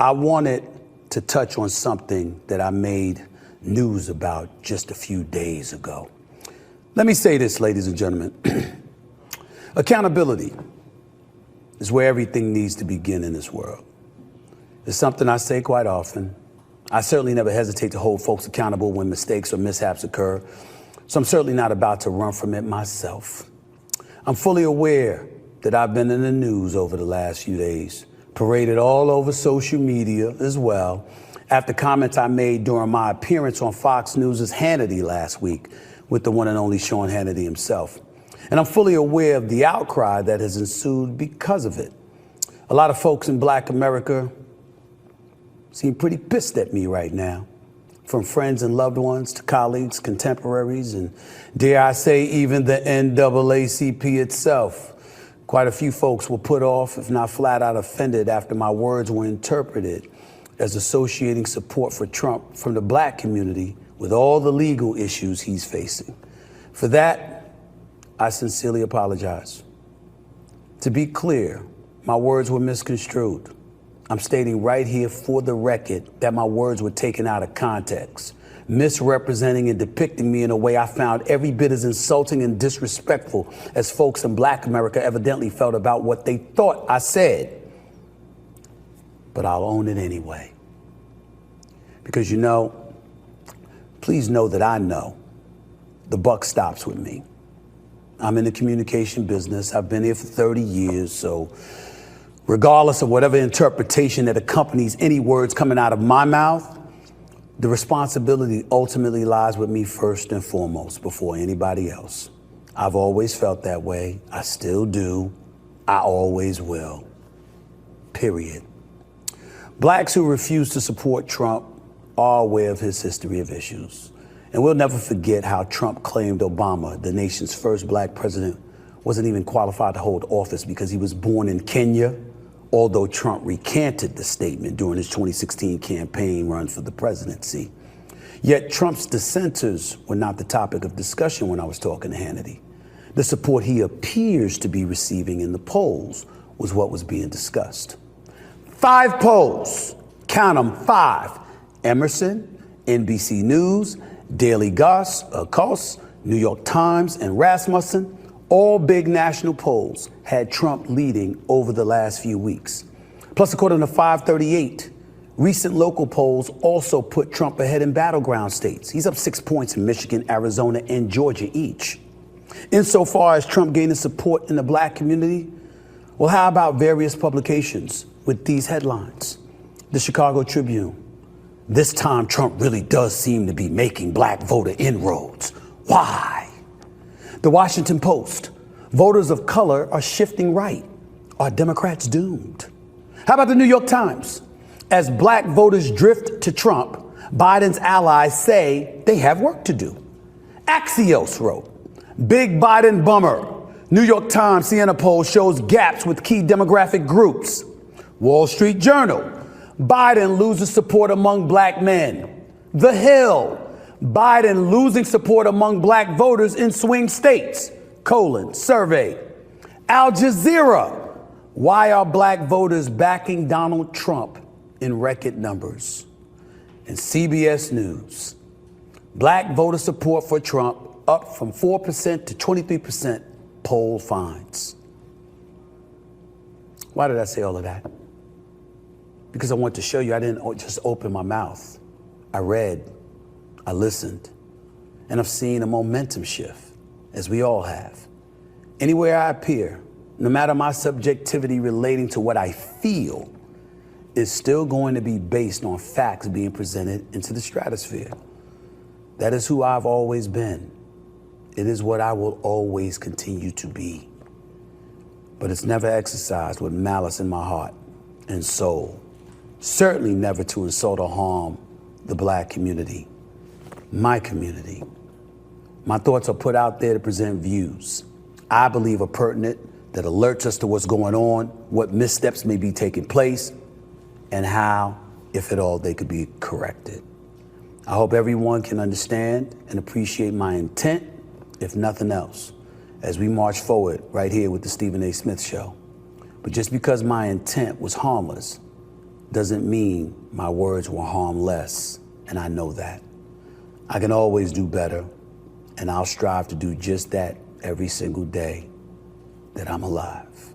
I wanted to touch on something that I made news about just a few days ago. Let me say this, ladies and gentlemen. Accountability is where everything needs to begin in this world. It's something I say quite often. I certainly never hesitate to hold folks accountable when mistakes or mishaps occur, so I'm certainly not about to run from it myself. I'm fully aware that I've been in the news over the last few days, paraded all over social media as well, after comments I made during my appearance on Fox News' Hannity last week with the one and only Sean Hannity himself. And I'm fully aware of the outcry that has ensued because of it. A lot of folks in Black America seem pretty pissed at me right now, from friends and loved ones to colleagues, contemporaries, and dare I say even the NAACP itself. Quite a few folks were put off, if not flat out offended, after my words were interpreted as associating support for Trump from the Black community with all the legal issues he's facing. For that, I sincerely apologize. To be clear, my words were misconstrued. I'm stating right here for the record that my words were taken out of context, misrepresenting and depicting me in a way I found every bit as insulting and disrespectful as folks in Black America evidently felt about what they thought I said. But I'll own it anyway. Because please know that I know the buck stops with me. I'm in the communication business. I've been here for 30 years, so regardless of whatever interpretation that accompanies any words coming out of my mouth, the responsibility ultimately lies with me first and foremost before anybody else. I've always felt that way. I still do. I always will. Period. Blacks who refuse to support Trump are aware of his history of issues. And we'll never forget how Trump claimed Obama, the nation's first Black president, wasn't even qualified to hold office because he was born in Kenya, although Trump recanted the statement during his 2016 campaign run for the presidency. Yet Trump's dissenters were not the topic of discussion when I was talking to Hannity. The support he appears to be receiving in the polls was what was being discussed. 5 polls, count them, 5. Emerson, NBC News, Daily Kos, New York Times, and Rasmussen, all big national polls had Trump leading over the last few weeks. Plus, according to 538, recent local polls also put Trump ahead in battleground states. He's up 6 points in Michigan, Arizona, and Georgia each. Insofar as Trump gaining support in the Black community, well, how about various publications with these headlines? The Chicago Tribune. This time, Trump really does seem to be making Black voter inroads. Why? The Washington Post. Voters of color are shifting right. Are Democrats doomed? How about the New York Times? As Black voters drift to Trump, Biden's allies say they have work to do. Axios wrote, Big Biden bummer. New York Times Siena poll shows gaps with key demographic groups. Wall Street Journal. Biden loses support among Black men. The Hill. Biden losing support among Black voters in swing states. Survey. Al Jazeera. Why are Black voters backing Donald Trump in record numbers? And CBS News. Black voter support for Trump up from 4% to 23% poll finds. Why did I say all of that? Because I want to show you I didn't just open my mouth. I read, I listened, and I've seen a momentum shift, as we all have. Anywhere I appear, no matter my subjectivity relating to what I feel, is still going to be based on facts being presented into the stratosphere. That is who I've always been. It is what I will always continue to be. But it's never exercised with malice in my heart and soul. Certainly never to insult or harm the Black community, my community. My thoughts are put out there to present views I believe are pertinent, that alerts us to what's going on, what missteps may be taking place, and how, if at all, they could be corrected. I hope everyone can understand and appreciate my intent, if nothing else, as we march forward right here with the Stephen A. Smith Show. But just because my intent was harmless doesn't mean my words will harm less, and I know that. I can always do better, and I'll strive to do just that every single day that I'm alive.